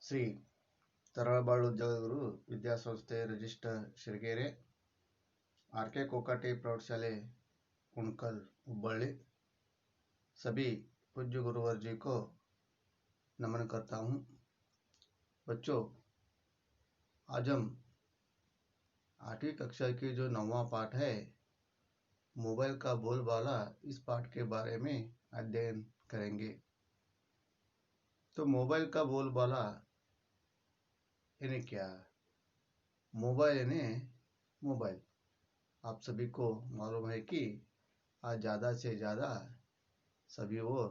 ಶ್ರೀ ತರಳಬಾಳು ಜಗದ್ಗುರು ವಿದ್ಯಾಸಂಸ್ಥೆ register शिरगेरे R K. Kokate प्रौढ़शाले उनकल हुब्बಳ್ಳಿ सभी पूज्य गुरुवर जी को नमन करता हूँ। बच्चों, आज हम 8वीं कक्षा की जो 9वां पाठ है मोबाइल का बोलबाला, इस पाठ के बारे में अध्ययन करेंगे। तो मोबाइल का बोलबाला यानी क्या? मोबाइल यानी मोबाइल। आप सभी को मालूम है कि आज ज़्यादा से ज़्यादा सभी और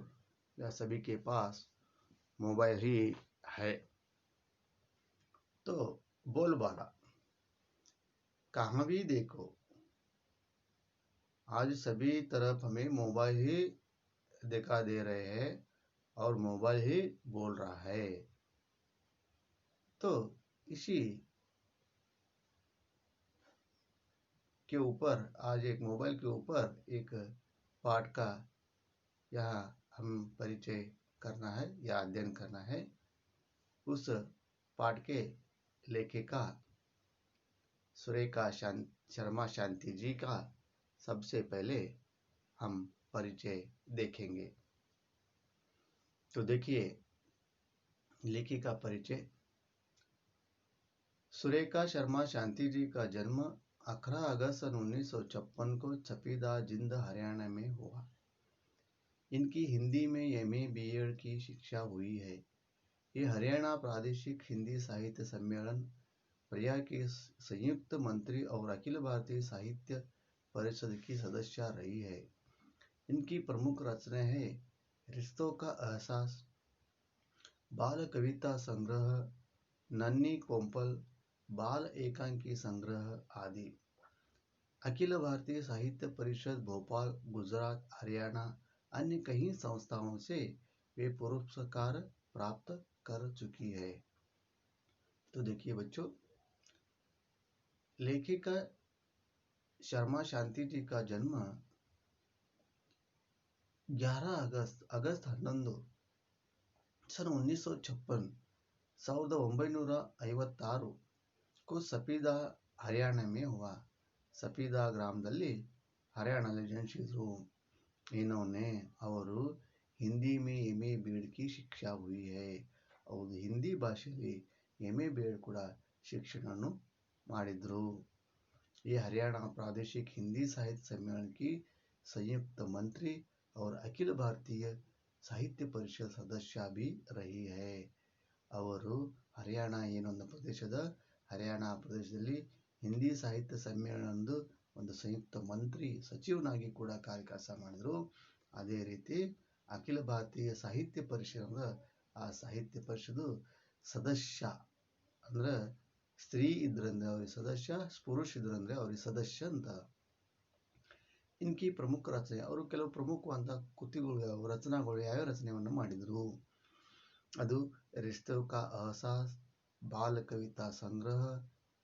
या सभी के पास मोबाइल ही है। तो बोलबाला कहाँ भी देखो आज सभी तरफ हमें मोबाइल ही दिखा दे रहे हैं और मोबाइल ही बोल रहा है। तो इसी के ऊपर आज एक मोबाइल के ऊपर एक पाठ का यहाँ हम परिचय करना है या अध्ययन करना है। उस पाठ के लेखिका सुरेखा शर्मा शांति जी का सबसे पहले हम परिचय देखेंगे। तो देखिए लेखिका परिचय। सुरेखा शर्मा शांति जी का जन्म 18 अगस्त 1956 को छपीदा जिंद हरियाणा में हुआ। इनकी हिंदी में एमए बीएड की शिक्षा हुई है। ये हरियाणा प्रादेशिक हिंदी साहित्य सम्मेलन प्रयाग की संयुक्त मंत्री और अखिल भारतीय साहित्य परिषद की सदस्य रही है। इनकी प्रमुख रचनाएं हैं रिश्तों का एहसास, बाल कविता संग्रह, नन्ही कोंपल, बाल एकांकी संग्रह आदि। अखिल भारतीय साहित्य परिषद भोपाल, गुजरात, हरियाणा अन्य कई संस्थाओं से वे पुरस्कार प्राप्त कर चुकी है। तो देखिए बच्चों, लेखिका शर्मा शांति जी का जन्म 11 अगस्त 11 सन 1956 1956 को ಸಪೀದಾ ಹರಿಯಾಣ में हुआ। ಸಪೀದಾ ಗ್ರಾಮದಲ್ಲಿ ಹರಿಯಾಣದಲ್ಲಿ ಜನಿಸಿದ್ರು। इन्होंने और हिंदी में एमए बीएड की शिक्षा हुई है और हिंदी ಭಾಷೆಯಲ್ಲಿ एमए बीएड ಕೂಡ ಶಿಕ್ಷಣವನ್ನು ಮಾಡಿದ್ರು। ये हरियाणा प्रादेशिक हिंदी साहित्य सम्मेलन की संयुक्त मंत्री और अखिल भारतीय साहित्य परिषद सदस्य भी रही है। ಅವರು ಹರಿಯಾಣ ಏನೊಂದು ಪ್ರದೇಶದ ಹರಿಯಾಣ ಪ್ರದೇಶದಲ್ಲಿ ಹಿಂದಿ ಸಾಹಿತ್ಯ ಸಮ್ಮೇಳನದ ಒಂದು ಸಂಯುಕ್ತ ಮಂತ್ರಿ ಸಚಿವನಾಗಿ ಕೂಡ ಕಾರ್ಯಕಸ ಮಾಡಿದ್ರು। ಅದೇ ರೀತಿ ಅಖಿಲ ಭಾರತೀಯ ಸಾಹಿತ್ಯ ಪರಿಷದ ಆ ಸಾಹಿತ್ಯ ಪರಿಷದು ಸದಸ್ಯ ಅಂದ್ರೆ ಸ್ತ್ರೀ ಇದ್ರಂದ್ರೆ ಅವ್ರಿಗೆ ಸದಸ್ಯ, ಪುರುಷ ಇದ್ರಂದ್ರೆ ಅವ್ರಿಗೆ ಸದಸ್ಯ ಅಂತ। ಇನ್ಕಿ ಪ್ರಮುಖ ರಚನೆ ಅವರು ಕೆಲವು ಪ್ರಮುಖವಾದ ಕೃತಿಗಳು ರಚನಾಗಳು ಯಾವ್ಯಾವ ರಚನೆಯನ್ನು ಮಾಡಿದ್ರು ಅದು रिश्तों का एहसास, बाल कविता संग्रह,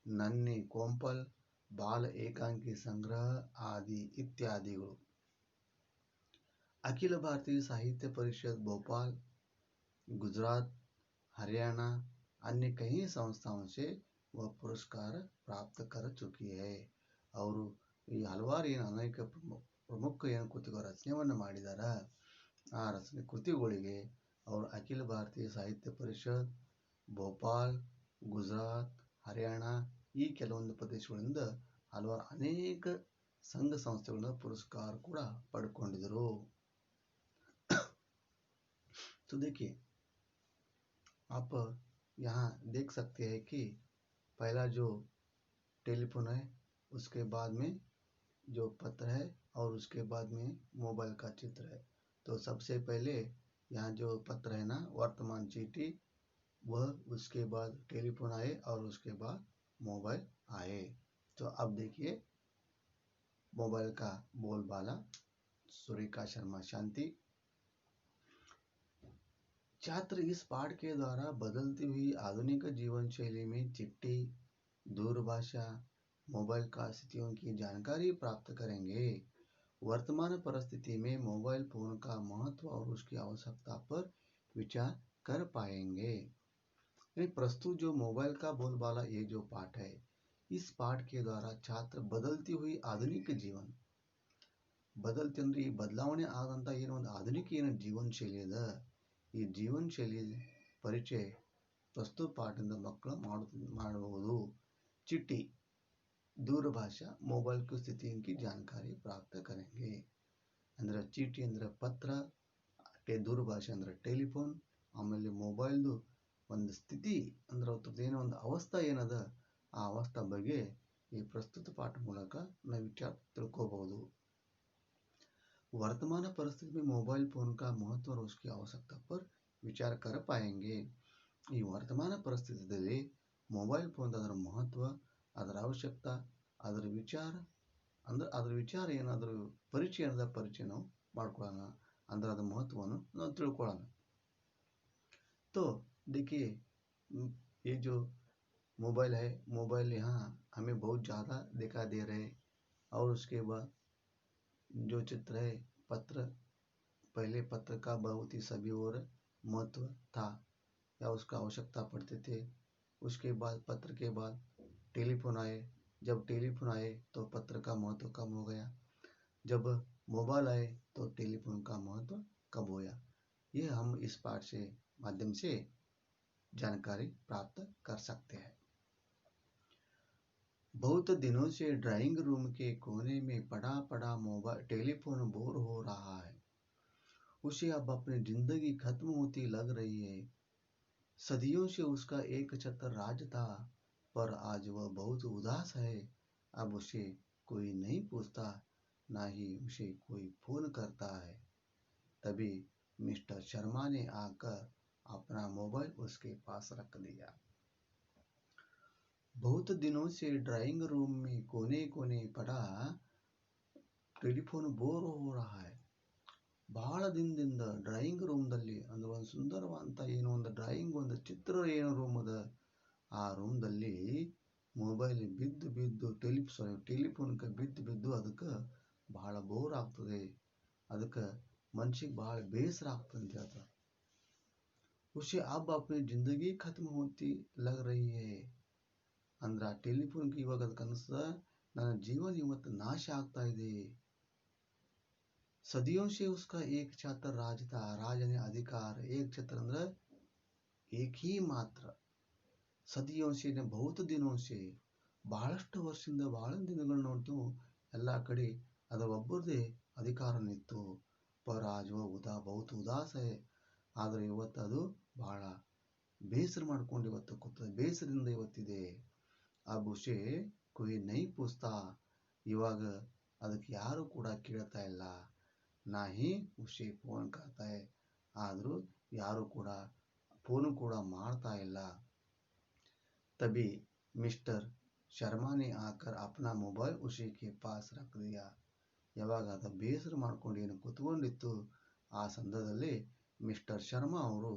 नन्ही कोंपल, बाल एकांकी संग्रह आदि इत्यादिಗಳು। अखिल भारतीय साहित्य परिषद भोपाल, गुजरात, हरियाणा अन्य कई संस्थाओं से वह पुरस्कार प्राप्त कर चुकी है। ಅವರು ಈ ಹಲವಾರು ಅನೇಕ ಪ್ರಮುಖ ಕೃತಿಗಳ ರಚನೆಯನ್ನು ಮಾಡಿದ್ದಾರೆ। ಆ ರಚನೆ ಕೃತಿಗಳಿಗೆ और अखिल भारतीय साहित्य परिषद भोपाल, गुजरात, ಹರಿಯಾಣ ಈ ಕೆಲವೊಂದು ಪ್ರದೇಶಗಳಿಂದ ಹಲವಾರು ಅನೇಕ ಸಂಘ ಸಂಸ್ಥೆಗಳಿಂದ पुरस्कार ಕೂಡ ಪಡ್ಕೊಂಡಿದ್ರು। तो देखिए आप यहाँ देख सकते हैं कि पहला जो टेलीफोन है, उसके बाद में जो पत्र है और उसके बाद में मोबाइल का चित्र है। तो सबसे पहले यहाँ जो पत्र है ना, वर्तमान चीटी, वह उसके बाद टेलीफोन आए और उसके बाद मोबाइल आए। तो अब देखिए मोबाइल का बोलबाला सुरेखा शर्मा शांति। छात्र इस पाठ के द्वारा बदलती हुई आधुनिक जीवन शैली में चिट्ठी, दूरभाषा, मोबाइल का स्थितियों की जानकारी प्राप्त करेंगे। वर्तमान परिस्थिति में मोबाइल फोन का महत्व और उसकी आवश्यकता पर विचार कर पाएंगे। यानी प्रस्तुत जो मोबाइल का बोलबाला ये जो पाठ है, इस पाठ के द्वारा छात्र बदलती हुई आधुनिक जीवन ಬದಲ್ತಿ ಅಂದ್ರೆ ಈ ಬದಲಾವಣೆ ಆದಂಥ ಏನು ಒಂದು ಆಧುನಿಕ ಏನು ಜೀವನ ಶೈಲಿ ಅದ, ಈ ಜೀವನ ಶೈಲಿ ಪರಿಚಯ ಪ್ರಸ್ತುತ ಪಾಠದಿಂದ ಮಕ್ಕಳು ಮಾಡಬಹುದು। चिट्ठी दूरभाषा मोबाइल की स्थिति की जानकारी प्राप्त करेंगे। ಅಂದ್ರೆ ಚೀಟಿ ಅಂದ್ರೆ ಪತ್ರ, ದೂರಭಾಷೆ ಅಂದ್ರೆ ಟೆಲಿಫೋನ್, ಆಮೇಲೆ ಮೊಬೈಲ್ದು ಒಂದು ಸ್ಥಿತಿ ಅಂದ್ರೆ ಅದ್ರದ್ದು ಏನೋ ಒಂದು ಅವಸ್ಥೆ ಏನದ ಆ ಅವಸ್ಥೆ ಬಗ್ಗೆ ಈ ಪ್ರಸ್ತುತ ಪಾಠ ಮೂಲಕ ನಾವು ವಿಚಾರ ತಿಳ್ಕೋಬಹುದು। वर्तमान परिस्थिति में मोबाइल फोन का महत्व और उसकी आवश्यकता पर विचार कर पाएंगे। ಈ ವರ್ತಮಾನ ಪರಿಸ್ಥಿತಿಯಲ್ಲಿ ಮೊಬೈಲ್ ಫೋನ್ ಅದರ ಮಹತ್ವ, ಅದರ ಅವಶ್ಯಕತೆ, ಅದರ ವಿಚಾರ ಏನಾದರೂ ಪರಿಚಯ ನಾವು ಮಾಡ್ಕೊಳ್ಳೋಣ, ಅಂದ್ರೆ ಅದರ महत्वವನ್ನು ನಾವು ತಿಳ್ಕೊಳ್ಳೋಣ। तो देखिए ये जो मोबाइल है, मोबाइल यहाँ हमें बहुत ज़्यादा दिखा दे रहे हैं। और उसके बाद जो चित्र है पत्र, पहले पत्र का बहुत ही सभी और महत्व था या उसका आवश्यकता पड़ते थे। उसके बाद पत्र के बाद टेलीफोन आए, जब टेलीफोन आए तो पत्र का महत्व कम हो गया, जब मोबाइल आए तो टेलीफोन का महत्व कम होया। ये हम इस पाठ से माध्यम से जानकारी प्राप्त कर सकते हैं। बहुत दिनों से ड्राइंग रूम के कोने में पड़ा पड़ा मोबाइल टेलीफोन बोर हो रहा है। उसे अब अपनी जिंदगी खत्म होती लग रही है। सदियों से उसका एक छत्र राज था, पर आज वह बहुत उदास है। अब उसे कोई नहीं पूछता, ना ही उसे कोई फोन करता है। तभी मिस्टर शर्मा ने आकर अपना मोबाइल उसके पास रख दिया। बहुत दिनों से ड्राइंग रूम में कोने कोने पड़ा ಟೆಲಿಫೋನ್ ಬೋರ್ हो रहा है। ಬಹಳ ದಿನದಿಂದ ಡ್ರಾಯಿಂಗ್ ರೂಮ್ದಲ್ಲಿ ಅಂದ್ರೆ ಒಂದು ಸುಂದರವಾದಂಥ ಏನೋ ಒಂದು ಡ್ರಾಯಿಂಗ್ ಒಂದು ಚಿತ್ರ ಏನೋ ರೂಮ್ ಅದ, ಆ ರೂಮ್ದಲ್ಲಿ ಮೊಬೈಲ್ ಬಿದ್ದು ಬಿದ್ದು ಟೆಲಿಫೋನ್ಗೆ ಬಿದ್ದು ಬಿದ್ದು ಅದಕ್ಕೆ ಬಹಳ ಬೋರ್ ಆಗ್ತದೆ, ಅದಕ್ಕೆ ಮನ್ಸಿಗೆ ಬಹಳ ಬೇಸರ ಆಗ್ತದೆ ಅಂತ ಹೇಳ್ತಾರೆ। उसे अब अपनी जिंदगी खत्म होती लग रही है। ಅಂದ್ರೆ ಆ ಟೆಲಿಫೋನ್ಗೆ ಇವಾಗ ಅದಕ್ಕೆ ಅನಿಸ್ತದ ನನ್ನ ಜೀವನ ಇವತ್ತು ನಾಶ ಆಗ್ತಾ ಇದೆ। सदियों से उसका एक छत्र राज था, राज यानी अधिकार, एक छत्र ಅಂದ್ರೆ एक ही मात्र, सदियों से बहुत दिनों से ಬಹಳಷ್ಟು ವರ್ಷದಿಂದ ಬಹಳ ದಿನಗಳು ನೋಡ್ತು ಎಲ್ಲ ಕಡೆ ಅದರ ಒಬ್ಬರದೇ ಅಧಿಕಾರನಿತ್ತು। पर आज वो बहुत उदास है, ಆದರೆ ಇವತ್ತು ಅದು ಬಹಳ ಬೇಸರ ಮಾಡ್ಕೊಂಡು ಇವತ್ತು ಕೂತದೆ, ಬೇಸರದಿಂದ ಇವತ್ತಿದೆ। अब उसे कोई नहीं पूछता, ಇವಾಗ ಅದಕ್ಕೆ ಯಾರು ಕೂಡ ಕೇಳ್ತಾ ಇಲ್ಲ। ना ही उसे फोन करता है, ಆದರೂ ಯಾರು ಕೂಡ ಫೋನ್ ಕೂಡ ಮಾಡ್ತಾ ಇಲ್ಲ। तभी मिस्टर शर्मा ने आकर अपना मोबाइल उसी के पास रख दिया। ಯಾವಾಗ ಅದು ಬೇಸರ ಮಾಡ್ಕೊಂಡು ಏನು ಕೂತ್ಕೊಂಡಿತ್ತು ಆ ಸಂದರ್ಭದಲ್ಲಿ ಮಿಸ್ಟರ್ ಶರ್ಮಾ ಅವರು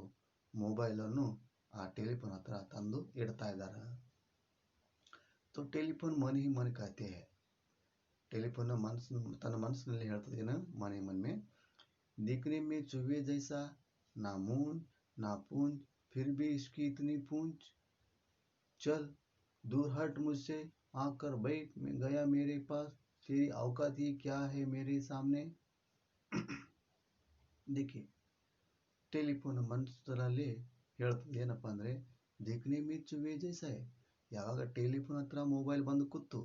ಮೊಬೈಲನ್ನು ಆ ಟೆಲಿಫೋನ್ ಹತ್ರ ತಂದು ಇಡ್ತಾ ಇದ್ದಾರೆ। तो टेलीफोन मन ही मन कहते हैं, टेलीफोन तन मनस्सिನಲ್ಲಿ ಹೇಳ್ತದೆ ಏನು मन ही मन में, दिखने में चूहे जैसा, ना मूंछ ना पूंछ, फिर भी इसकी इतनी पूंछ, चल दूर हट मुझसे, आकर बैठ गया मेरे पास, तेरी औकात ही क्या है मेरे सामने। देखिए ಟೆಲಿಫೋನ್ ಮನಸ್ಸಲ್ಲಿ ಹೇಳ್ತದೆ ಏನಪ್ಪ ಅಂದರೆ ದಿಕ್ನೆ ಮೇ ಚೂಹೆ ಜೈಸಾ ಹೈ। ಯಾವಾಗ ಟೆಲಿಫೋನ್ ಹತ್ರ ಮೊಬೈಲ್ ಬಂದು ಕೂತು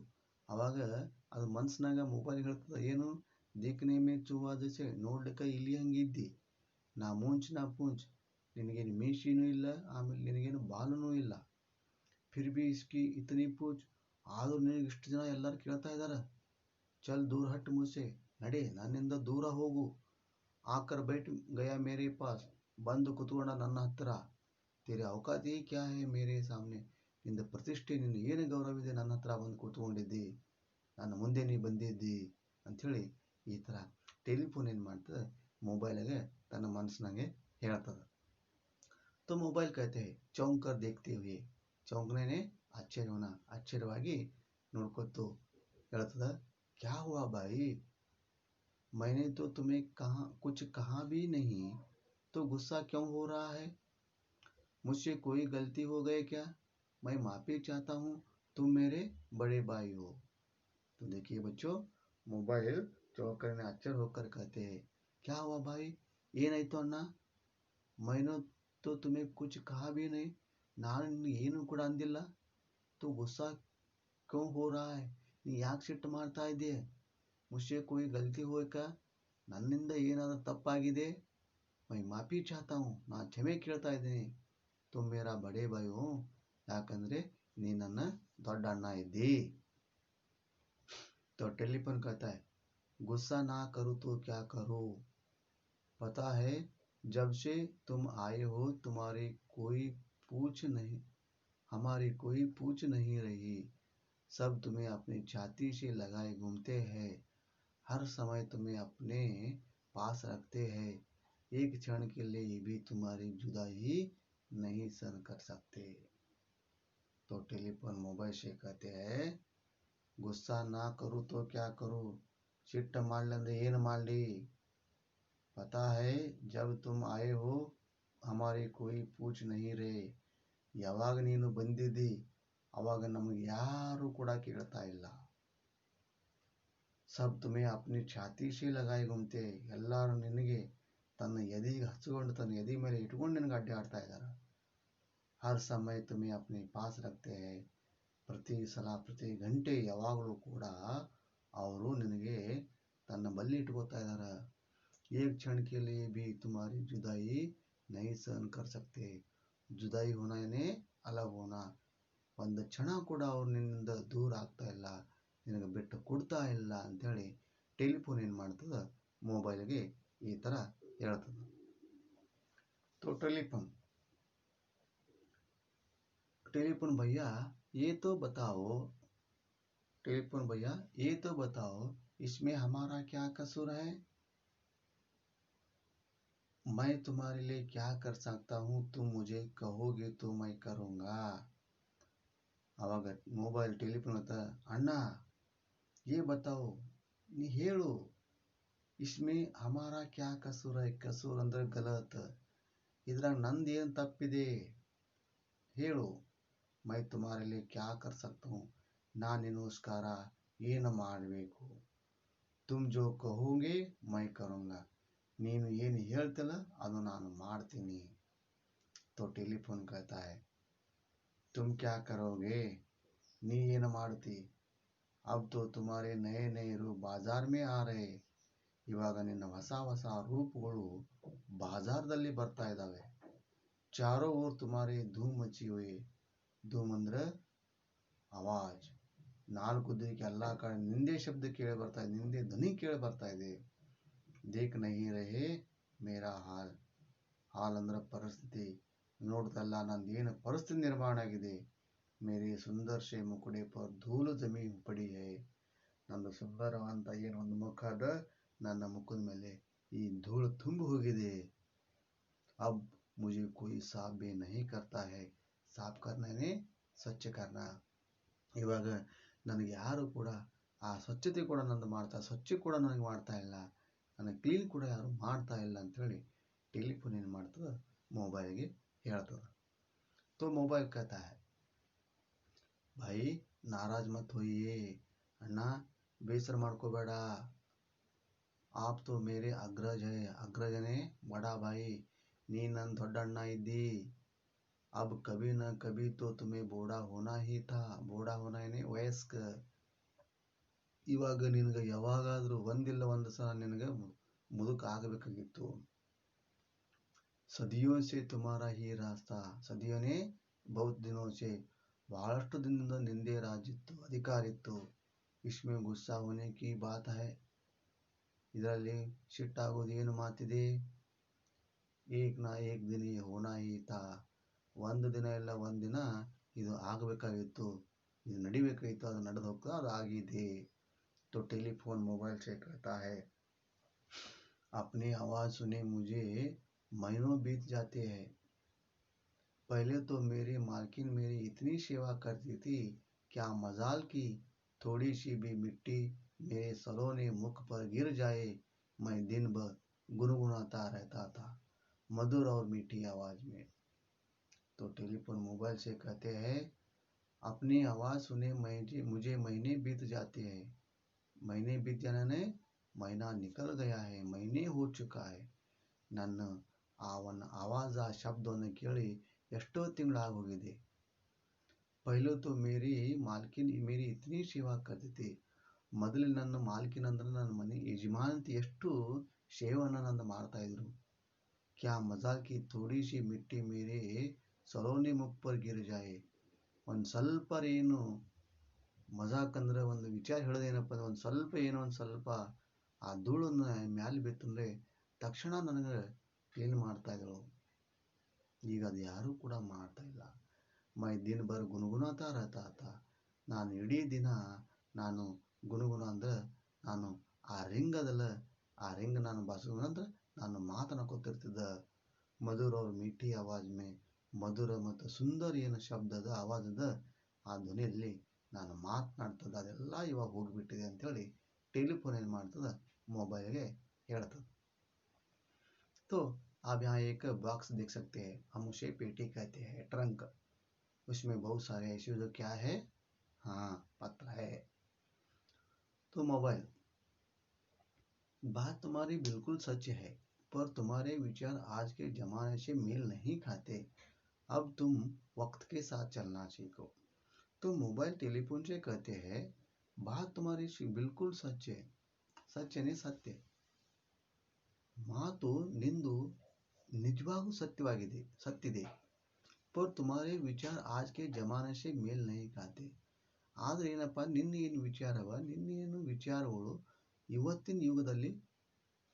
ಅವಾಗ ಅದು ಮನಸ್ಸಿನಾಗ ಮೊಬೈಲ್ ಹೇಳ್ತದೆ ಏನು, ದಿಕ್ನೆ ಮೇ ಚೂಹಾ ಜೈಸೆ, ನೋಡ್ಲಿಕ್ಕೆ ಇಲ್ಲಿ ಹಂಗಿದ್ದಿ, ನಾ ಮೂಂಚ್ ನಾ ಪೂಂಚ್, ನಿನಗೇನು ಮೀಶಿನೂ ಇಲ್ಲ, ಆಮೇಲೆ ನಿನಗೇನು ಬಾಲನೂ ಇಲ್ಲ, ಫಿರ್ ಬಿ ಇಸ್ಕಿ ಇತನಿ ಪೂಂಚ್, ಆದರೂ ನಿನಗೆ ಇಷ್ಟು ಜನ ಎಲ್ಲರೂ ಕೇಳ್ತಾ ಇದ್ದಾರೆ, ಚಲ್ ದೂರ ಹಟ್ ಮುझसे, ನಡೆ ನನ್ನಿಂದ ದೂರ ಹೋಗು, ಆಕರ್ ಬೈಟ್ ಗಯಾ ಮೇರೆ ಪಾಸ್, ಬಂದು ಕುತ್ಕೊಂಡ ನನ್ನ ಹತ್ತಿರ, तेरे औकात ही क्या है मेरे सामने, ನಿಂದ ಪ್ರತಿಷ್ಠೆ ನಿನ್ನ ಏನು ಗೌರವ ಇದೆ ನನ್ನ ಹತ್ರ ಬಂದು ಕೂತ್ಕೊಂಡಿದ್ದಿ, ನನ್ನ ಮುಂದೆ ನೀ ಬಂದಿದ್ದಿ ಅಂಥೇಳಿ ಈ ಥರ ಟೆಲಿಫೋನ್ ಏನು ಮಾಡ್ತದೆ ಮೊಬೈಲಿಗೆ ತನ್ನ ಮನಸ್ಸಿನಾಗೆ ಹೇಳ್ತದೆ। तो मोबाइल कहते हैं चौंक कर देखते हुए, चौंकने ಆಶ್ಚರ್ಯವಾಗಿ ನೋಡ್ಕೊತು ಹೇಳ್ತದೆ, क्या हुआ भाई, मैंने तो तुम्हें कुछ कहा भी नहीं, तो गुस्सा क्यों हो रहा है। मुझसे कोई गलती हो गई क्या? मैं माफ़ी चाहता हूँ, तुम मेरे बड़े भाई हो। तो देखिए बच्चों, मोबाइल चौकर ने अच्चर होकर कहते हैं, क्या हुआ भाई, ये नहीं तो अन्ना, मैंने तो तुम्हें कुछ कहा भी नहीं, ನಾನು ಏನು ಕೂಡ ಅಂದಿಲ್ಲ, तो गुस्सा क्यों हो रहा है, ನೀ ಯಾಕೆ ಸಿಟ್ಟು ಮಾಡ್ತಾ ಇದ್ದೆ, मुझसे कोई गलती हो क्या, ನನ್ನಿಂದ ಏನಾದರೂ ತಪ್ಪಾಗಿದೆ, मैं माफ़ी चाहता हूँ, ನಾನು ಕ್ಷಮೆ ಕೇಳ್ತಾ ಇದ್ದೀನಿ, तुम मेरा बड़े भाई हो, ಯಾಕಂದ್ರೆ ನೀ ನನ್ನ ದೊಡ್ಡ ಅಣ್ಣ ಇದ್ದಿ. तो टेलीफोन कहता है, गुस्सा ना करो तो क्या करो, पता है जब से तुम आए हो तुम्हारी कोई पूछ नहीं हमारी कोई पूछ नहीं रही, सब तुम्हें अपनी छाती से लगाए घूमते हैं, हर समय तुम्हें अपने पास रखते हैं, एक क्षण के लिए भी तुम्हारी जुदाई नहीं सहन कर सकते. तो टेलीफोन मोबाइल से कहते हैं, गुस्सा ना करूँ तो क्या करूँ, ಸಿಟ್ಟು ಮಾಡಲಂದ್ರೆ ಏನು ಮಾಡಲಿ, पता है जब तुम आए हो हमारी कोई पूछ नहीं रहे, ಯಾವಾಗ ನೀನು ಬಂದಿದ್ದಿ ಅವಾಗ ನಮಗೆ ಯಾರು ಕೂಡ ಕೇಳ್ತಾ ಇಲ್ಲ, सब तुम्हें अपनी छाती से लगाए घूमते, ಎಲ್ಲರೂ ನಿನಗೆ ತನ್ನ ಎದೆಗೆ ಹಚ್ಚಿಕೊಂಡು ತನ್ನ ಎದೆ ಮೇಲೆ ಇಟ್ಕೊಂಡು ನಿನಗೆ ಅಡ್ಡಾಡ್ತಾ ಇದ್ದಾರೆ, हर समय तुम्हें अपने पास रखते हैं, ಪ್ರತಿ ಸಲ ಪ್ರತಿ ಗಂಟೆ ಯಾವಾಗಲೂ ಕೂಡ ಅವರು ನಿನಗೆ ತನ್ನ ಬಳಿ ಇಟ್ಕೋತಾ ಇದ್ದಾರೆ, एक क्षण के लिए भी तुम्हारी जुदाई नहीं सहन कर सकते, जुदाई होना यानी अलग होना, ಒಂದು ಕ್ಷಣ ಕೂಡ ಅವ್ರು ನಿನ್ನಿಂದ ದೂರ ಆಗ್ತಾ ಇಲ್ಲ, ನಿನಗೆ ಬಿಟ್ಟು ಕೊಡ್ತಾ ಇಲ್ಲ ಅಂಥೇಳಿ ಟೆಲಿಫೋನ್ ಏನು ಮಾಡ್ತದೆ, ಮೊಬೈಲ್ಗೆ ಈ ಥರ ಹೇಳ್ತದೆ. तो टेलीफोन भैया ये तो बताओ, टेलीफोन भैया ये तो बताओ इसमें हमारा क्या कसूर है, मैं तुम्हारे लिए क्या कर सकता हूँ, तुम मुझे कहोगे तो मैं करूँगा. आवाग मोबाइल टेलीफोन होता, अन्ना ये बताओ ನೀ ಹೇಳು, इसमें हमारा क्या कसूर है, कसूर ಅಂದ್ರೆ गलत, ಇದ್ರಾಗ ನಂದೇನು ತಪ್ಪಿದೆ ಹೇಳು, मैं तुम्हारे लिए क्या कर सकता हूँ, ನಾನು ನಿನಗೋಸ್ಕರ ಏನು ಮಾಡಬೇಕು, तुम जो कहोगे मैं करूँगा, ನೀನು ಏನು ಹೇಳ್ತಿಲ್ಲ ಅದು ನಾನು ಮಾಡ್ತೀನಿ. तो टेलीफोन कहता है, तुम क्या करोगे, ನೀ ಏನು ಮಾಡ್ತಿ, अब तो तुम्हारे नए नए रूप बाजार में आ रहे, ಇವಾಗ ನಿನ್ನ ಹೊಸ ಹೊಸ ರೂಪಗಳು ಬಾಜಾರದಲ್ಲಿ ಬರ್ತಾ ಇದ್ದಾವೆ, चारों ओर तुम्हारे धूम मची हुई, धूम ಅಂದ್ರೆ ಆವಾಜ್, ನಾಲ್ಕು ದಿಕ್ಕಿಗೆ ಎಲ್ಲ ಕಡೆ ನಿಂದೆ ಶಬ್ದ ಕೇಳಿ ಬರ್ತಾ ಇದೆ, ನಿಂದೆ ಧ್ವನಿ ಕೇಳಿ ಬರ್ತಾ ಇದೆ, ದೇಖ್ ನಹಿ ರಹೆ ಮೇರಾ ಹಾಲ್, ಹಾಲ್ ಅಂದ್ರೆ ಪರಿಸ್ಥಿತಿ, ನೋಡ್ತಲ್ಲ ನಂದೇನು ಪರಿಸ್ಥಿತಿ ನಿರ್ಮಾಣ ಆಗಿದೆ, ಮೇರೆ ಸುಂದರ್ ಶೇ ಮುಕುಡೆ ಪರ್ ಧೂಳು ಜಮಿ ಪಡಿ ಹೈ, ನನ್ನ ಸುಂದರವಂತ ಏನು ಒಂದು ಮುಖ ಅದ, ನನ್ನ ಮುಖದ ಮೇಲೆ ಈ ಧೂಳು ತುಂಬಿ ಹೋಗಿದೆ, अब मुझे कोई साफ भी नहीं करता है, साफ करना यानी ಸ್ವಚ್ಛ करना, ಇವಾಗ ನನಗೆ ಯಾರು ಕೂಡ ಆ ಸ್ವಚ್ಛತೆ ಕೂಡ ನಂದು ಸ್ವಚ್ಛ ಕೂಡ ನನಗೆ ಮಾಡ್ತಾ ಇಲ್ಲ, ನನಗೆ ಕ್ಲೀನ್ ಕೂಡ ಯಾರು ಮಾಡ್ತಾ ಇಲ್ಲ ಅಂಥೇಳಿ ಟೆಲಿಫೋನ್ ಏನು ಮಾಡ್ತದೆ, ಮೊಬೈಲ್ಗೆ ಹೇಳ್ತದೆ. तो मोबाइल कहता है, भाई नाराज मत होइए, ಅಣ್ಣ ಬೇಸರ ಮಾಡ್ಕೋಬೇಡ, आप तो मेरे अग्रज है, अग्रजने बड़ा भाई, ನೀ ನನ್ನ ದೊಡ್ಡ ಅಣ್ಣ ಇದ್ದಿ, अब कभी न कभी तो तुम्हें बूढ़ा होना ही था, बूढ़ा होना यानी ವಯಸ್ಕ, ಇವಾಗ ನಿನಗೆ ಯಾವಾಗಾದರೂ ಒಂದಿಲ್ಲ ಒಂದು ಸಲ ನಿನಗೆ ಮುದುಕ ಆಗಬೇಕಾಗಿತ್ತು, सदियों से तुम्हारा ही रास्ता, सदियों ने बहुत दिनों से, ಬಹಳಷ್ಟು ದಿನದಿಂದ ನಿಂದೇ ರಾಜ್ ಇತ್ತು, ಅಧಿಕಾರ ಇತ್ತು, इसमें गुस्सा होने की बात है, ಇದರಲ್ಲಿ ಸಿಟ್ಟಾಗೋದು ಏನು ಮಾತಿದೆ, एक ना एक दिन ये होना ही था, ಒಂದು ದಿನ ಇಲ್ಲ ಒಂದು ದಿನ ಇದು ಆಗಬೇಕಾಗಿತ್ತು, ಇದು ನಡಿಬೇಕಾಗಿತ್ತು, ಅದು ನಡೆದು ಹೋಗ್ತಾ ಅದು ಆಗಿದೆ. तो टेलीफोन मोबाइल से कहता है, अपनी आवाज़ सुने मुझे महीनों बीत जाते हैं, पहले तो मेरी मालकिन मेरी इतनी सेवा करती थी, क्या मजाल की थोड़ी सी भी मिट्टी मेरे सलोने मुख पर गिर जाए, मैं दिन भर गुनगुनाता रहता था, मधुर और मीठी आवाज में. तो टेलीफोन मोबाइल से कहते हैं, अपनी आवाज़ सुने मुझे महीने बीत जाते हैं। महीने बीत जाने ने महीना निकल गया है, महीने हो चुका है. ನನ್ನ ಅವನ ಆವಾಜ ಶಬ್ದವನ್ನು ಕೇಳಿ ಎಷ್ಟೋ ತಿಂಗಳಾಗೋಗಿದೆ. पहले तो मेरी मालकिन मेरी इतनी सेवा करती थी. ಮೊದಲು ನನ್ನ ಮಾಲಕಿನ್ ಅಂದ್ರೆ ನನ್ನ ಮನೆ ಯಜಮಾನತಿ ಎಷ್ಟು ಸೇವೆಯನ್ನು ನನ್ನ ಮಾಡ್ತಾ ಇದ್ರು. क्या मजाल की थोड़ी सी मिट्टी मेरे सलोने मुख पर गिर जाए. ಒಂದು ಸ್ವಲ್ಪ ಏನು ಮಜಾಕ್ ಅಂದ್ರೆ ಒಂದು ವಿಚಾರ ಹೇಳೋದೇನಪ್ಪ ಅಂದ್ರೆ ಒಂದು ಸ್ವಲ್ಪ ಆ ಧೂಳನ್ನು ಮ್ಯಾಲೆ ಬಿತ್ತಂದ್ರೆ ತಕ್ಷಣ ನನಗೆ ಕ್ಲೀನ್ ಮಾಡ್ತಾ ಇದ್ರು. ಈಗ ಅದು ಯಾರೂ ಕೂಡ ಮಾಡ್ತಾ ಇಲ್ಲ. ಮೈ ದಿನ ಭರ್ ಗುಣಗುಣಾತಾ रहता था. ನಾನು ಇಡೀ ದಿನ ನಾನು ಗುಣಗುಣ ಅಂದ್ರೆ ನಾನು ಆ ರಿಂಗ್ ನಾನು ಬಾರಿಸೋದಂದ್ರೆ ನಾನು ಮಾತನಾಡ್ಕೊತಿರ್ತಿದ್ದ. ಮಧುರ ಅವ್ರ ಮೀಠಿ ಆವಾಜ್ ಮೇ ಮಧುರ ಮತ್ತು ಸುಂದರ ಏನು ಶಬ್ದದ ಆವಾಜದ ಆ ಧ್ವನಿಯಲ್ಲಿ ನಾನು ಮಾತನಾಡ್ತದ. ಅದೆಲ್ಲ ಇವಾಗ ಹೋಗಿಬಿಟ್ಟಿದೆ ಅಂಥೇಳಿ टेलीफोन ಏನು ಮಾಡ್ತದೆ, मोबाइल ಹೇಳ್ತದೆ. तो आप यहाँ एक बॉक्स देख सकते हैं, हम उसे पेटी कहते हैं, ट्रंक. उसमें बहुत सारे ऐसे जो क्या है, हाँ पत्र है. तो मोबाइल, बात तुम्हारी बिल्कुल सच है, पर तुम्हारे विचार आज के जमाने से मेल नहीं खाते. अब तुम वक्त के साथ चलना सीखो. तो मोबाइल टेलीफोन से कहते हैं, बात तुम्हारी बिल्कुल सच है. सच यानी सत्य. ಮಾತು ನಿಂದು ನಿಜವಾಗೂ ಸತ್ತಿದೆ. पर तुम्हारे विचार आज के जमाने से मेल नहीं खाते. ಆದರೆ ಏನಪ್ಪ, ನಿನ್ನೇನು ವಿಚಾರಗಳು ಇವತ್ತಿನ ಯುಗದಲ್ಲಿ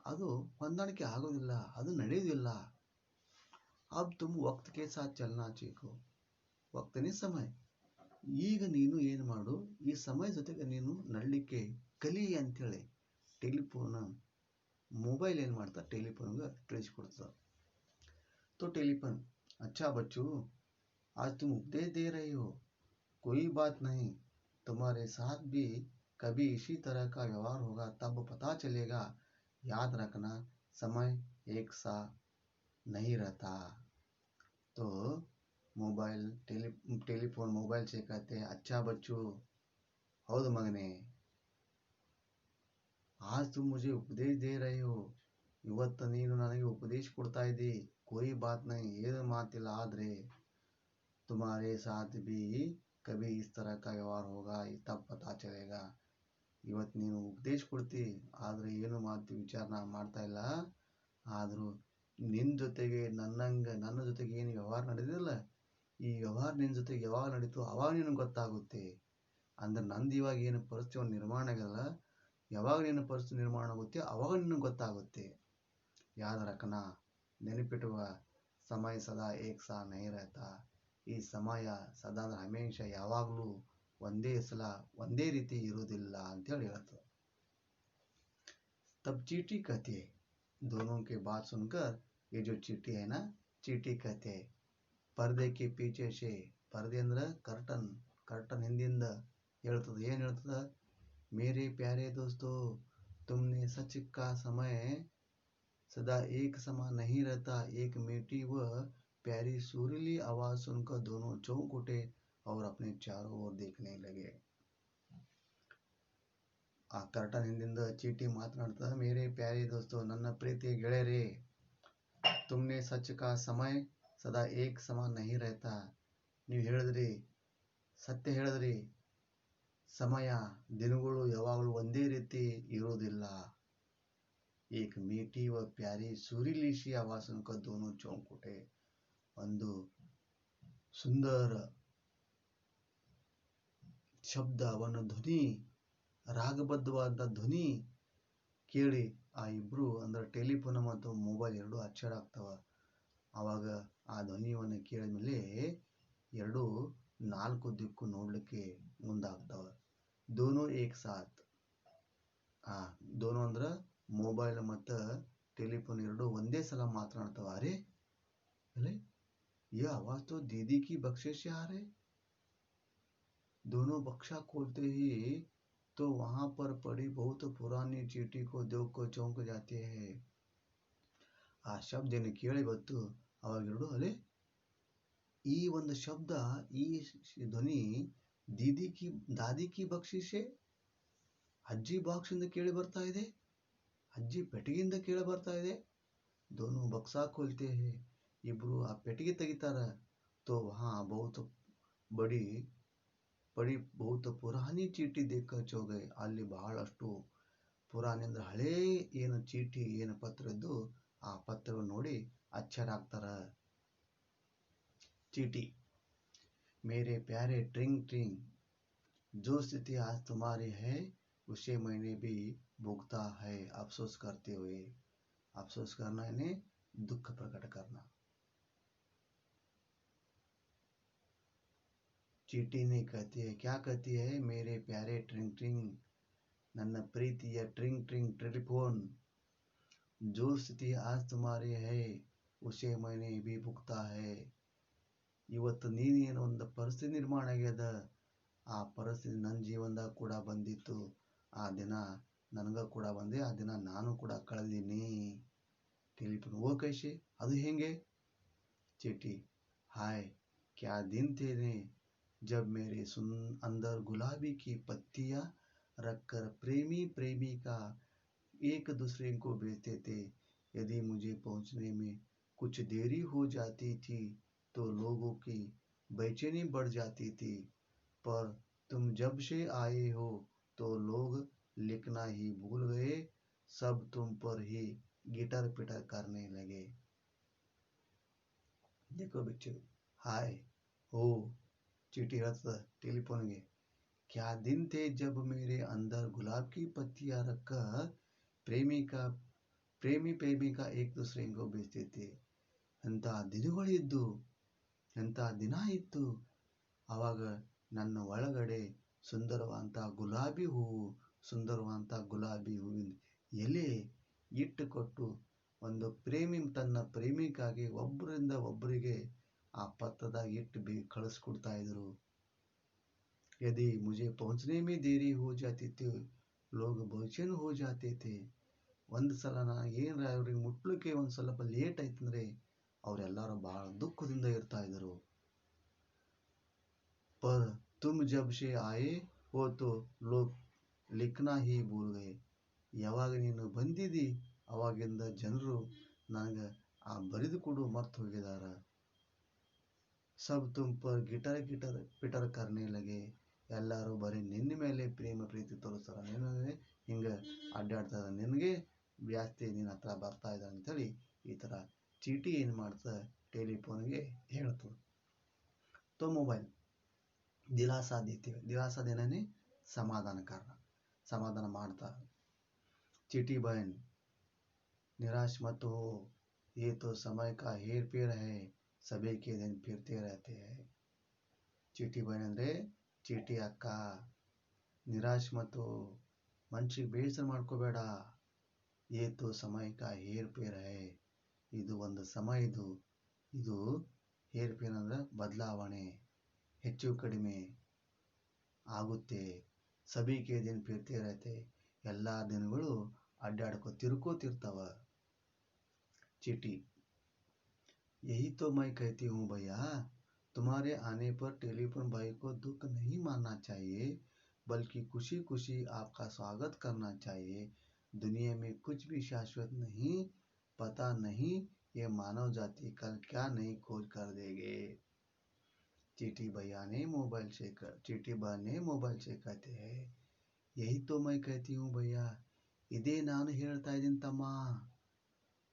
ಅದು ಹೊಂದಾಣಿಕೆ ಆಗೋದಿಲ್ಲ, ಅದು ನಡೆಯೋದಿಲ್ಲ. अब तुम वक्त के साथ चलना सीखो. ವಕ್ತನೇ ಸಮಯ. ಈಗ ನೀನು ಏನು ಮಾಡು, ಈ ಸಮಯ ಜೊತೆಗೆ ನೀನು ನಡಲಿಕ್ಕೆ ಕಲಿ ಅಂತೇಳಿ ಟೆಲಿಫೋನ್ मोबाइल ಏನು ಮಾಡ್ತಾ टेलीफोन ತಿಳಿಸ್ಕೊಡ್ತದೆ. तो टेलीफोन, अच्छा बच्चों, आज तुम उपदेश दे रहे हो. कोई बात नहीं, तुम्हारे साथ भी कभी इसी तरह का व्यवहार होगा, तब पता चलेगा. याद रखना, समय एक सा नहीं रहता. तो टेलीफोन मोबाइल से कहते हैं, अच्छा बच्चों, हौद मगने, आज तुम मुझे उपदेश दे रहे हो. ಇವತ್ತು ನೀನು ನನಗೆ ಉಪದೇಶ ಕೊಡ್ತಾ ಇದ್ದಿ. कोई बात नहीं, ಏನು ಮಾತಿಲ್ಲ, ಆದರೆ तुम्हारे साथ भी कभी इस तरह का व्यवहार होगा, तब पता चलेगा. ಇವತ್ತು ನೀನು ಉಪದೇಶ ಕೊಡ್ತಿ, ಆದರೆ ಏನು ಮಾತು ವಿಚಾರ ಮಾಡ್ತಾ ಇಲ್ಲ. ಆದರೂ ನಿನ್ನ ಜೊತೆಗೆ ನನ್ನ ಜೊತೆಗೆ ಏನು ವ್ಯವಹಾರ ನಡೆದಿಲ್ಲ, ಈ ವ್ಯವಹಾರ ನಿನ್ನ ಜೊತೆಗೆ ಯಾವಾಗ ನಡೀತು ಅವಾಗ ನಿನಗೆ ಗೊತ್ತಾಗುತ್ತೆ. ಅಂದ್ರೆ ನಂದು ಇವಾಗ ಏನು ಪರಿಸ್ಥಿತಿ ನಿರ್ಮಾಣ ಆಗಲ್ಲ, ಯಾವಾಗ ನಿನ್ನ ಪರಿಸ್ಥಿತಿ ನಿರ್ಮಾಣ ಆಗುತ್ತೆ ಅವಾಗ ನಿನಗೆ ಗೊತ್ತಾಗುತ್ತೆ. ಯಾದ ರಖನಾ, ನೆನಪಿಟ್ಟುವ, ಸಮಯ ಸದಾ ಏಕ್ ಸಾ ನಹೀ ರಹತಾ. ಈ ಸಮಯ ಸದಾ ಹಮೇಶ ಯಾವಾಗಲೂ ಒಂದೇ ರೀತಿ ಇರುವುದಿಲ್ಲ ಅಂತೇಳಿ ಹೇಳ್ತದೆ. तब चीटी कहती है. दोनों के बात सुनकर ये जो चीटी है ना, चीटी कहते हैं, पर्दे के पीछे से, पर्दे ಅಂದ್ರೆ कर्टन ಹಿಂದಿಂದ ಹೇಳ್ತದೆ. ಏನು ಹೇಳ್ತದೆ, मेरे प्यारे दोस्तों, तुमने सच का समय सदा एक समान नहीं रहता. एक मीठी व प्यारी सुरीली आवाज सुनकर दोनों चौंक उठे और अपने चारों ओर देखने लगे. ಆ ಕರ್ಟನ್ ಹಿಂದಿಂದ ಚೀಟಿ ಮಾತನಾಡ್ತಾ, ಮೇರೆ ಪ್ಯಾರಿ ದೋಸ್ತೋ, ನನ್ನ ಪ್ರೀತಿ ಗೆಳೆಯರೇ, ತುಮ್ನೆ ಸಚ್ ಕಾ ಸಮಯ ಸದಾ ಏಕ್ ಸಮಾನ್ ನಹೀ ರಹತಾ. ನೀವು ಹೇಳಿದ್ರಿ, ಸತ್ಯ ಹೇಳಿದ್ರಿ, ಸಮಯ ದಿನಗಳು ಯಾವಾಗಲೂ ಒಂದೇ ರೀತಿ ಇರೋದಿಲ್ಲ. ಏಕ್ ಮೀಠಿ ವ ಪ್ಯಾರಿ ಸುರೀಲಿ ಸಿ ಆವಾಜ್ ಸುನ್ಕರ್ ದೋನೋ ಚೌಂಕ್ ಉಠೆ. ಒಂದು ಸುಂದರ ಶಬ್ದ, ಅವನ ಧ್ವನಿ, ರಾಗಬದ್ಧವಾದ ಧ್ವನಿ ಕೇಳಿ ಆ ಇಬ್ರು ಅಂದ್ರೆ ಟೆಲಿಫೋನ್ ಮತ್ತು ಮೊಬೈಲ್ ಎರಡು ಅಚ್ಚರ ಆಗ್ತವ. ಆವಾಗ ಆ ಧ್ವನಿಯನ್ನು ಕೇಳಿದ್ಮೇಲೆ ಎರಡು ನಾಲ್ಕು ದಿಕ್ಕು ನೋಡ್ಲಿಕ್ಕೆ ಮುಂದಾಗ್ತವ. ದೋನೋ ಏಕ್ ಸಾಥ್. ದೋನೋ ಅಂದ್ರೆ ಮೊಬೈಲ್ ಮತ್ತು ಟೆಲಿಫೋನ್ ಎರಡು ಒಂದೇ ಸಲ ಮಾತನಾಡ್ತವ. अरे ये आवाज तो दीदी की बक्से से आ रहे. दोनों बक्सा खोलते ही तो वहां पर पड़ी बहुत पुरानी चीटी को देख को चौंक जाते हैं. ಆ ಶಬ್ದವನ್ನು ಕೇಳಿ ಬಂತು. ಅವಾಗ ಎರಡು, ಅಲೆ ಈ ಒಂದು ಶಬ್ದ, ಈ ಧ್ವನಿ ದೀದಿ ಕಿ ದಾದಿ ಕಿ ಬಕ್ಷಿಸೆ, ಅಜ್ಜಿ ಬಾಕ್ಸಿಂದ ಕೇಳಿ ಬರ್ತಾ ಇದೆ, ಅಜ್ಜಿ ಪೆಟ್ಟಿಗೆಯಿಂದ ಕೇಳಿ ಬರ್ತಾ ಇದೆ. दोनों बक्सा खोलते हैं, ಇಬ್ರು ಆ ಪೆಟ್ಟಿಗೆ ತೆಗಿತಾರ. तो वहाँ बहुत बड़ी बड़ी बहुत पुरानी ಚೀಟಿ देख चो गए. ಅಲ್ಲಿ ಬಹಳಷ್ಟು ಪುರಾಣಿ ಅಂದ್ರೆ ಹಳೇ ಏನು ಚೀಟಿ ಏನು ಪತ್ರ ಇದ್ದು ಆ ಪತ್ರವನ್ನು ನೋಡಿ ಅಚ್ಚರಾಗ್ತಾರ. चीटी मेरे प्यारे ट्रिंग ट्रिंग, जो स्थिति आज तुम्हारी है उसे मैंने भी भुगता है अफसोस करते हुए. अफसोस करना यानी दुख प्रकट करना. चीटी ने कहती है, क्या कहती है, मेरे प्यारे ट्रिंग ट्रिंग, ನನ್ನ ಪ್ರೀತಿಯ ಟ್ರಿಂಗ್ ಟ್ರಿಂಗ್ ಟೆಲಿಫೋನ್, जो स्थिति आज तुम्हारी है उसे मैंने भी भुगता है. ಇವತ್ತು ನೀನೇನು ಒಂದು ಪರಿಸ್ಥಿತಿ ನಿರ್ಮಾಣ ಆಗ್ಯದ, ಆ ಪರಿಸ್ಥಿತಿ ನನ್ನ ಜೀವನದಾಗ ಕೂಡ ಬಂದಿತ್ತು. ಆ ದಿನ ನನಗ ಕೂಡ ಬಂದೆ, ಆ ದಿನ ನಾನು ಕೂಡ ಕಳೆದೀನಿ. ಟೆಲಿಫೋನ್ ಓ ಕೈಸೆ, ಅದು ಹೆಂಗೆ. ಚೀಟಿ हाय क्या दिन थे ने जब मेरे अंदर गुलाबी की पत्तियां रखकर प्रेमी प्रेमिका एक दूसरे को भेजते थे. यदि मुझे पहुंचने में कुछ देरी हो जाती थी तो लोगों की बेचैनी बढ़ जाती थी, पर तुम जब से आए हो तो लोग लिखना ही भूल गए, सब तुम पर ही गिटर पिटर करने लगे. देखो बच्चे, हाय ओ चीटी ಹೇಳ್ತದ ಟೆಲಿಫೋನ್ಗೆ, क्या दिन थे जब मेरे अंदर गुलाब की पत्तियां रखकर प्रेमी प्रेमिका एक दूसरे को भेजते थे. ಎಂಥ ದಿನಗಳಿದ್ದು, ಎಂಥ ದಿನ ಇತ್ತು. ಆವಾಗ ನನ್ನ ಒಳಗಡೆ ಸುಂದರವಾದಂಥ ಗುಲಾಬಿ ಹೂವು, ಸುಂದರವಾದಂಥ ಗುಲಾಬಿ ಹೂವಿನ ಎಲೆ ಇಟ್ಟುಕೊಟ್ಟು ಒಂದು ಪ್ರೇಮಿ ತನ್ನ ಪ್ರೇಮಿಕಾಗಿ ಒಬ್ಬರಿಂದ ಒಬ್ಬರಿಗೆ ಆ ಪತ್ರದಾಗ ಇಟ್ಟು ಕಳಿಸ್ಕೊಡ್ತಾ ಇದ್ರು. यदि मुझे पहुंचने में देरी हो जाती थी लोग बेचैन हो जाते थे. ಒಂದು ಸಲ ನಾನು ಏನಾರ ಅವ್ರಿಗೆ ಮುಟ್ಲಿಕ್ಕೆ ಒಂದು ಸ್ವಲ್ಪ ಲೇಟ್ ಆಯ್ತಂದ್ರೆ ಅವರೆಲ್ಲರೂ ಬಹಳ ದುಃಖದಿಂದ ಇರ್ತಾ ಇದ್ರು. पर तुम जब से आए हो तो लोग लिखना ही भूल गए. ಯಾವಾಗ ನೀನು ಬಂದಿದಿ ಅವಾಗಿಂದ ಜನರು ನನಗೆ ಆ ಬರೆದು ಕೊಡು ಮರ್ತು ಹೋಗಿದಾರ. सब तुम पर गिटर गिटर पिटर करने लगे. ಎಲ್ಲರೂ ಬರೀ ನಿನ್ನ ಮೇಲೆ ಪ್ರೇಮ ಪ್ರೀತಿ ತೋರಿಸ್ತಾರ, ನಿನ್ನ ಹಿಂಗೆ ಅಡ್ಡಾಡ್ತಾರೆ, ನಿನಗೆ ಜಾಸ್ತಿ ನಿನ್ನ ಹತ್ರ ಬರ್ತಾ ಇದ್ದಾರೆ ಅಂಥೇಳಿ ಈ ಥರ ಚೀಟಿ ಏನು ಮಾಡ್ತದೆ ಟೆಲಿಫೋನ್ಗೆ ಹೇಳ್ತದೆ. तो मोबाइल दिलासा देते हुए, दिलासा देना ने समाधान करना, समाधान ಮಾಡ್ತಾ. चीटी बहन निराश मत हो, ये तो समय का हेर फेर है, सभी के दिन फिरते रहते हैं. चीटी बहन ಅಂದರೆ ಚೀಟಿ ಅಕ್ಕ, ನಿರಾಶ್ ಮತ್ತು ಮನ್ಸಿಗೆ ಬೇಸರ ಮಾಡ್ಕೋಬೇಡ. ಏತು ಸಮಯಕ ಹೇರ್ ಪೇರ್ ಹೈ, ಇದು ಒಂದು ಸಮಯ, ಇದು ಹೇರ್ ಪೇರ್ ಅಂದ್ರೆ ಬದಲಾವಣೆ, ಹೆಚ್ಚು ಕಡಿಮೆ ಆಗುತ್ತೆ. ಸಭಿಕೆ ದಿನ ಫಿರ್ತೆ ಇರತ್ತೆ, ಎಲ್ಲ ದಿನಗಳು ತಿರ್ಕೋತಿರ್ತಾವ. ಚೀಟಿ यही तो मैं कहती हूँ भैया, तुम्हारे आने पर टेलीफोन भाई को दुख नहीं मानना चाहिए, बल्कि खुशी खुशी आपका स्वागत करना चाहिए. दुनिया में कुछ भी शाश्वत नहीं, पता नहीं ये मानव जाति कल क्या नई खोज कर देंगे. चीटी भैया ने मोबाइल से चीटी बहन ने मोबाइल से कहते हैं, यही तो मैं कहती हूँ भैया, ಇದೇ ನಾನು ಹೇಳ್ತಾ ಇದ್ದೀನಿ ತಮ್ಮ,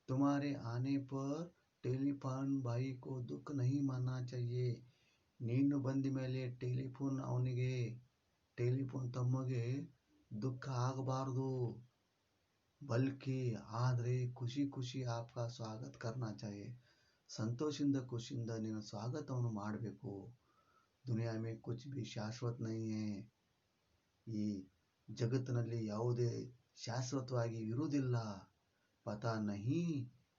तुम्हारे आने पर टेलीफोन भाई को दुख नहीं मानना चाहिए. ನೀನು ಬಂದ ಮೇಲೆ ಟೆಲಿಫೋನ್ ತಮ್ಮಗೆ ದುಃಖ ಆಗಬಾರ್ದು, ಬಲ್ಕಿ ಆದರೆ ಖುಷಿ ಖುಷಿ ಆಪ್ಕಾ ಸ್ವಾಗತ ಕರ್ನಾ ಚಾಹಿಯೆ, ಸಂತೋಷದಿಂದ ಖುಷಿಯಿಂದ ನೀನು ಸ್ವಾಗತವನ್ನು ಮಾಡಬೇಕು. ದುನಿಯಾ ಮೇ ಕುಚ್ ಭಿ ಶಾಶ್ವತ ನಹೀ ಹೈ, ಈ ಜಗತ್ತಿನಲ್ಲಿ ಯಾವುದೇ ಶಾಶ್ವತವಾಗಿ ಇರುವುದಿಲ್ಲ. ಪತಾ ನಹೀ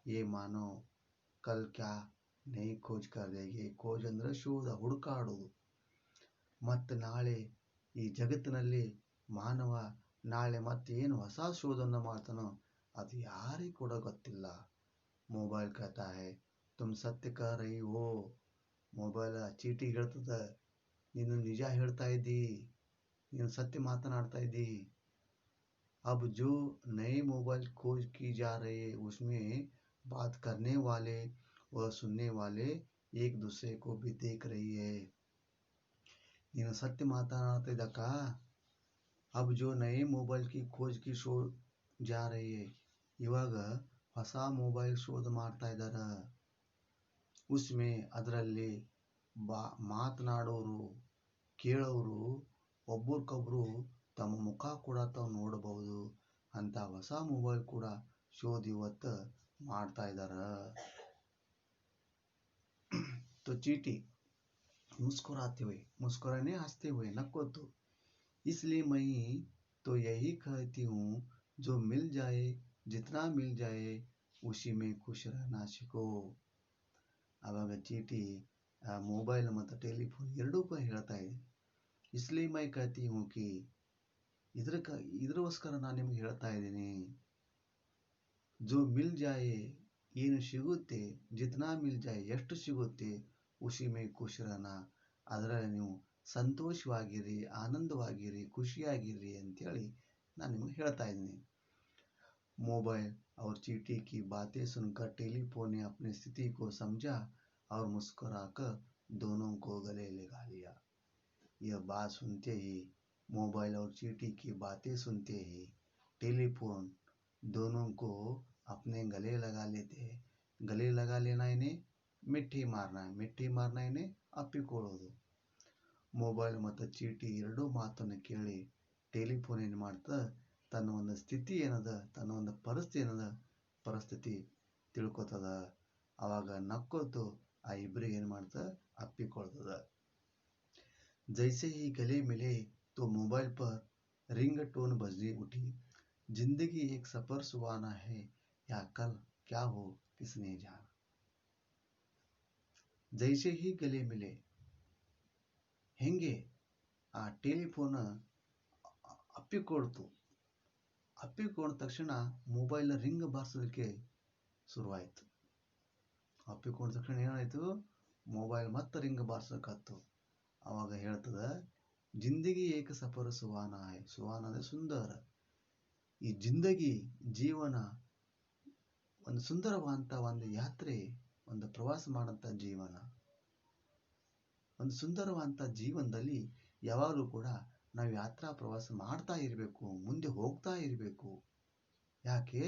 ಯೇ ಮಾನೋ ಕಲ್ ಕ್ಯಾ ನೈ ಖೋಜ್ ಕರ್ ದೇಗೆ. ಖೋಜ್ ಅಂದರೆ ಶೋಧ, ಹುಡುಕಾಡೋದು. ಮತ್ತು ನಾಳೆ ಈ ಜಗತ್ತಿನಲ್ಲಿ ಮಾನವ ನಾಳೆ ಮತ್ತೆ ಏನು ಹೊಸ ಶೋಧವನ್ನು ಮಾಡ್ತಾನೋ ಅದು ಯಾರಿಗೂ ಕೂಡ ಗೊತ್ತಿಲ್ಲ. ಮೊಬೈಲ್ ಕಹತಾ ಹೈ ತುಮ್ ಸತ್ಯ ಕಹ ರಹಿ ಹೋ, ಮೊಬೈಲ್ ಚೀಟಿ ಹೇಳ್ತದ, ನೀನು ನಿಜ ಹೇಳ್ತಾ ಇದ್ದಿ, ನೀನು सत्य मातनाड़ता इदी। अब जो नए मोबाइल खोज की जा रही है उसमें बात करने वाले व सुनने वाले एक दूसरे को भी देख रही है। ನೀನು सत्य मातनाड़ता इदಕ್ಕ। अब जो नए मोबाइल की खोज की शोध जा रही है, ಇವಾಗ ಹೊಸ ಮೊಬೈಲ್ ಶೋಧ ಮಾಡ್ತಾ ಇದ್ದಾರ। ಉಸ್ಮೆ ಅದರಲ್ಲಿ ಮಾತನಾಡೋರು ಕೇಳೋರು ಒಬ್ಬರಿಗೊಬ್ರು ತಮ್ಮ ಮುಖ ಕೂಡ ತಾವು ನೋಡಬಹುದು ಅಂತ ಹೊಸ ಮೊಬೈಲ್ ಕೂಡ ಶೋಧ ಇವತ್ತು ಮಾಡ್ತಾ ಇದ್ದಾರ। तो चीटी मुस्कुराते हुए, मुस्कुराने हंसते हुए नक्को तो, इसलिए मैं तो यही कहती हूँ जो मिल जाए, जितना मिल जाए उसी में खुश रहना सीखो। आवाग चीटी मोबाइल ಮತ್ತು ಟೆಲಿಫೋನ್ ಎರಡೂ ಕೂಡ ಹೇಳ್ತಾ ಇದೆ। इसलिए मैं कहती हूँ कि ಇದಕ್ಕೋಸ್ಕರ ನಾನು ನಿಮಗೆ ಹೇಳ್ತಾ ಇದ್ದೀನಿ, जो मिल जाए ಏನು ಸಿಗುತ್ತೆ, जितना मिल जाए ಎಷ್ಟು ಸಿಗುತ್ತೆ, उसी में खुश रहना ಅದರಲ್ಲಿ ನೀವು ಸಂತೋಷವಾಗಿರಿ, ಆನಂದವಾಗಿರಿ, ಖುಷಿಯಾಗಿರಿ ಅಂತೇಳಿ ನಾನು ನಿಮಗೆ ಹೇಳ್ತಾ ಇದ್ದೀನಿ। मोबाइल और चीटी की बातें सुनकर टेलीफोन ने अपनी स्थिति को समझा और मुस्कुराकर दोनों को गले लगा लिया। यह बात सुनते ही, मोबाइल और चीटी की बातें सुनते ही टेलीफोन दोनों को अपने गले लगा लेते हैं। गले लगा लेना इन्हें मिट्टी मारना है, मिट्टी मारना इन्हें ಅಪ್ಪಿಕೊಳ್ಳೋದು। ಮೊಬೈಲ್ ಮತ್ತು ಚೀಟಿ ಎರಡೂ ಮಾತನ್ನು ಕೇಳಿ ಟೆಲಿಫೋನ್ ಏನು ಮಾಡ್ತದೆ, ತನ್ನ ಒಂದು ಸ್ಥಿತಿ ಏನದ, ತನ್ನ ಒಂದು ಪರಿಸ್ಥಿತಿ ತಿಳ್ಕೊತದ। ಆವಾಗ ನಕ್ಕೋತು ಆ ಇಬ್ಬರಿಗೆ ಏನು ಮಾಡ್ತದೆ, ಅಪ್ಪಿಕೊಳ್ತದ। जैसे ही गले मिले तो मोबाइल पर रिंगटोन बजने उठी। जिंदगी एक सफर सुहाना है, या कल क्या हो किसने जाना। जैसे ही गले मिले, ಹೆಂಗೆ ಆ ಟೆಲಿಫೋನ್ ಅಪ್ಪಿಕೊಳ್ತು, ಅಪ್ಪಿಕೊಂಡ ತಕ್ಷಣ ಮೊಬೈಲ್ ರಿಂಗ್ ಬಾರಿಸೋದಕ್ಕೆ ಶುರುವಾಯಿತು। ಅಪ್ಪಿಕೊಂಡ ತಕ್ಷಣ ಏನಾಯಿತು, ಮೊಬೈಲ್ ಮತ್ತೆ ರಿಂಗ್ ಬಾರಿಸೋಕತ್ತು। ಆವಾಗ ಹೇಳ್ತದ, ಜಿಂದಗಿ ಏಕ ಸಫರ ಸುಹಾನ ಹೈ, ಸುಹಾನ ಅಂದರೆ ಸುಂದರ। ಈ ಜಿಂದಗಿ ಜೀವನ ಒಂದು ಸುಂದರವಾದಂಥ ಒಂದು ಯಾತ್ರೆ, ಒಂದು ಪ್ರವಾಸ ಮಾಡೋಂಥ ಜೀವನ। ಒಂದು ಸುಂದರವಾದಂಥ ಜೀವನದಲ್ಲಿ ಯಾವಾಗಲೂ ಕೂಡ ನಾವು ಯಾತ್ರಾ ಪ್ರವಾಸ ಮಾಡ್ತಾ ಇರಬೇಕು, ಮುಂದೆ ಹೋಗ್ತಾ ಇರಬೇಕು। ಯಾಕೆ,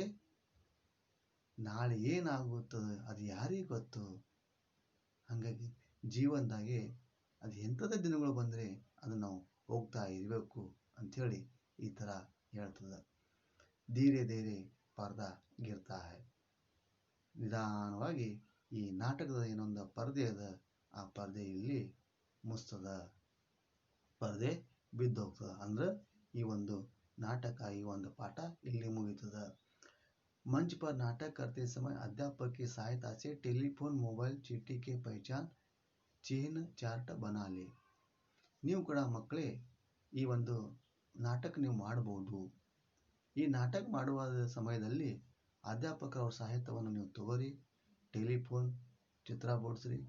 ನಾಳೆ ಏನಾಗುತ್ತದೆ ಅದು ಯಾರಿಗೆ ಗೊತ್ತು। ಹಾಗಾಗಿ ಜೀವನದಾಗೆ ಅದು ಎಂಥದೇ ದಿನಗಳು ಬಂದರೆ ಅದು ನಾವು ಹೋಗ್ತಾ ಇರಬೇಕು ಅಂಥೇಳಿ ಈ ಥರ ಹೇಳ್ತದೆ। ಧೀರೆ ಧೀರೆ ಪರ್ದಾ ಗಿರ್ತಾ ಹೈ, ನಿಧಾನವಾಗಿ ಈ ನಾಟಕದ ಏನೊಂದು ಪರದೆ ಅದ, ಆ ಪರದೆ ಇಲ್ಲಿ ಮುಸ್ತದ, ಪರದೆ ಬಿದ್ದೋಗ್ತದ। ಅಂದ್ರೆ ಈ ಒಂದು ನಾಟಕ, ಈ ಒಂದು ಪಾಠ ಇಲ್ಲಿ ಮುಗಿತದ। मंच पर नाटक करते समय अध्यापक की सहायता से टेलीफोन, मोबाइल, चीटी के पहचान चिन्ह चार्ट बना ले। ನೀವು ಕೂಡ ಮಕ್ಕಳೇ ಈ ಒಂದು ನಾಟಕ ನೀವು ಮಾಡಬಹುದು। ಈ ನಾಟಕ ಮಾಡುವ ಸಮಯದಲ್ಲಿ ಅಧ್ಯಾಪಕರ ಸಹಾಯತವನ್ನು ನೀವು ತಗೋರಿ। ಟೆಲಿಫೋನ್ ಚಿತ್ರ ಬಿಡಿಸ್ರಿ,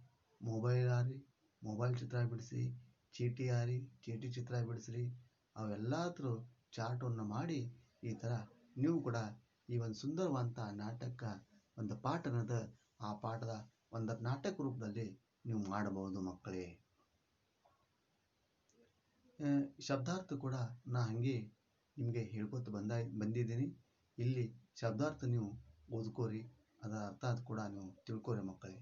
ಮೊಬೈಲ್ ಆರಿ, ಮೊಬೈಲ್ ಚಿತ್ರ ಬಿಡಿಸಿ, ಚೀಟಿ ಆರಿ, ಚೀಟಿ ಚಿತ್ರ ಬಿಡಿಸ್ರಿ, ಅವೆಲ್ಲದ್ರ ಚಾರ್ಟನ್ನು ಮಾಡಿ ಈ ಥರ ನೀವು ಕೂಡ ಈ ಒಂದು ಸುಂದರವಾದಂಥ ನಾಟಕ ಒಂದು ಪಾಠದ ಆ ಪಾಠದ ಒಂದು ನಾಟಕ ರೂಪದಲ್ಲಿ ನೀವು ಮಾಡಬಹುದು ಮಕ್ಕಳೇ। ಶಬ್ದಾರ್ಥ ಕೂಡ ನಾ ಹಾಗೆ ನಿಮಗೆ ಹೇಳ್ಕೊತ ಬಂದಿದ್ದೀನಿ। ಇಲ್ಲಿ ಶಬ್ದಾರ್ಥ ನೀವು ಓದ್ಕೋರಿ, ಅದರ ಅರ್ಥ ಕೂಡ ನೀವು ತಿಳ್ಕೋರಿ ಮಕ್ಕಳೇ।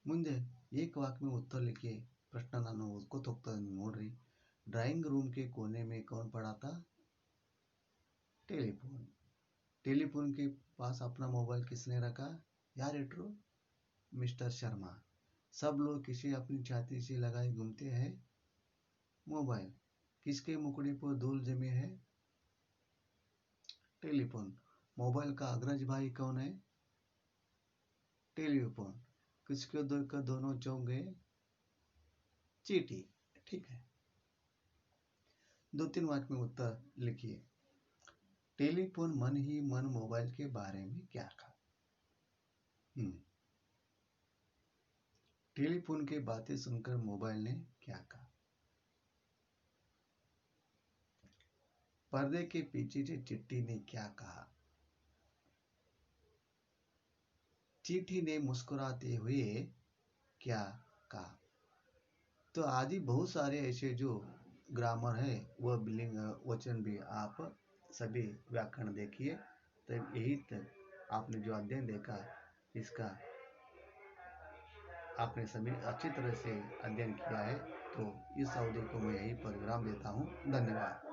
ಮುಂದೆ एक वाक्य में उत्तर लिखिए प्रश्न ನಾನು ಓದ್ಕೋತ ಹೋಗ್ತಾ ನೋಡ್ರಿ। ड्राइंग रूम के कोने में कौन पड़ा था? टेलीफोन। टेलीफोन के पास अपना मोबाइल किसने रखा? यार इट्रो मिस्टर शर्मा। सब लोग किसी अपनी छाती से लगाए घूमते हैं मोबाइल। किसके मुकड़ी पर धूल जमी है? टेलीफोन। मोबाइल का अग्रज भाई कौन है? टेलीफोन। किसके दोनों चौंक गए? चीटी। ठीक है, 2-3 वाक्य में उत्तर लिखिए। टेलीफोन मन ही मन मोबाइल के बारे में क्या कहा? टेलीफोन की बातें सुनकर मोबाइल ने क्या कहा? पर्दे के पीछे से चिट्ठी ने क्या कहा? चींटी ने मुस्कुराते हुए क्या कहा? तो आदि बहुत सारे ऐसे जो ग्रामर है वह बिलिंग वचन भी आप सभी व्याकरण देखिए। तो यही आपने जो अध्ययन देखा इसका आपने सभी अच्छी तरह से अध्ययन किया है। तो इस अवधि को मैं यहीं पर विराम देता हूँ। धन्यवाद।